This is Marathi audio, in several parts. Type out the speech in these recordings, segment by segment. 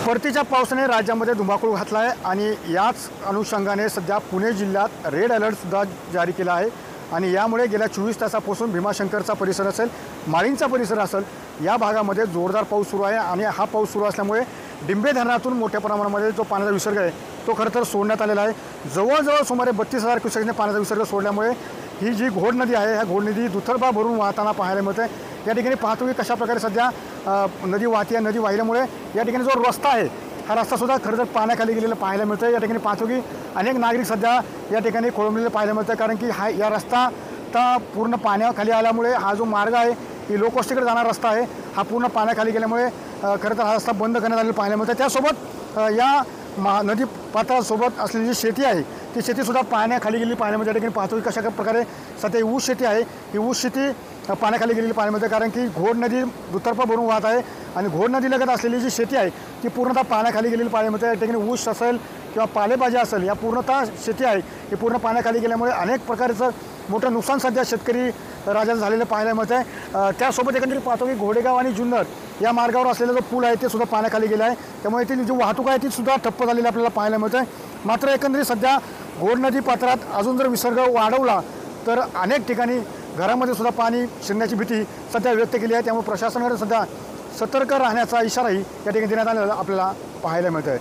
परतीच्या पावसाने राज्यामध्ये धुमाकूळ घातला आहे आणि याच अनुषंगाने सध्या पुणे जिल्ह्यात रेड अलर्टसुद्धा जारी केला आहे आणि यामुळे गेल्या 24 तासापासून भीमाशंकरचा परिसर असेल, माळींचा परिसर असेल, या भागामध्ये जोरदार पाऊस सुरू आहे आणि हा पाऊस सुरू असल्यामुळे डिंबे धरणातून मोठ्या प्रमाणामध्ये जो पाण्याचा विसर्ग आहे तो खरं तर सोडण्यात आलेला आहे। जवळजवळ सुमारे 32,000 क्युसेक्सने पाण्याचा विसर्ग सोडल्यामुळे ही जी घोड नदी आहे ह्या घोड नदी दुथरबा भरून वाहताना पाहायला मिळते। या ठिकाणी पाहतो की कशा प्रकारे सध्या नदी वाहते, नदी वाहिल्यामुळे या ठिकाणी जो रस्ता आहे हा रस्तासुद्धा खरं तर पाण्याखाली गेलेला पाहायला मिळतं। या ठिकाणी पाहतो की अनेक नागरिक सध्या या ठिकाणी खोळंबलेले पाहायला मिळतं, कारण की या रस्ता पूर्ण पाण्याखाली आल्यामुळे हा जो मार्ग आहे की लोकवस्तीकडे जाणारा रस्ता आहे हा पूर्ण पाण्याखाली गेल्यामुळे खरं तर हा रस्ता बंद करण्यात आलेला पाहायला मिळतं। त्यासोबत या नदी पात्रासोबत असलेली जी शेती आहे ती शेतीसुद्धा पाण्याखाली गेलेली पाहायला मिळते। या ठिकाणी पाहतो की कशा प्रकारे सध्या ऊस शेती आहे, ही ऊस शेती पाण्याखाली गेलेली पाहायला मिळते, कारण की घोड नदी दुतर्फा भरून वाहत आहे आणि घोड नदीलगत असलेली जी शेती आहे ती पूर्णतः पाण्याखाली गेलेली पाहायला मिळते। या ठिकाणी ऊस असेल किंवा पालेभाज्या असेल, या पूर्णतः शेती आहे ही पूर्ण पाण्याखाली गेल्यामुळे अनेक प्रकारचं मोठं नुकसान सध्या शेतकरी राज्यात झालेलं पाहायला मिळतं आहे। त्यासोबत एकंदरीत पाहतो की घोडेगाव आणि जुन्नर या मार्गावर असलेला जो पूल आहे ते सुद्धा पाण्याखाली गेला आहे, त्यामुळे ती जी वाहतूक आहे ती सुद्धा ठप्प झालेली आपल्याला पाहायला मिळतं आहे। मात्र एकंदरीत सध्या घोड नदी पात्रात अजून जर विसर्ग वाढवला तर अनेक ठिकाणी घरामध्ये सुद्धा पाणी शिरण्याची भीती सध्या व्यक्त केली आहे, त्यामुळे प्रशासनाकडे सध्या सतर्क राहण्याचा इशाराही या ठिकाणी देण्यात आलेला आपल्याला पाहायला मिळतं आहे।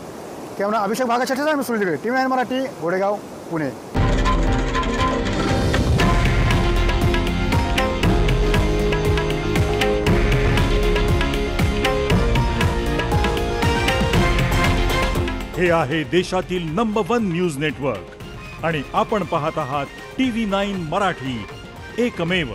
त्यामुळे अभिषेक भागासाठी मी सुनील दिगळे, TV9 मराठी, घोडेगाव, पुणे। हे आहे देशातील नंबर 1 न्यूज नेटवर्क आणि आपण पाहत आहात TV9 मराठी, एकमेव।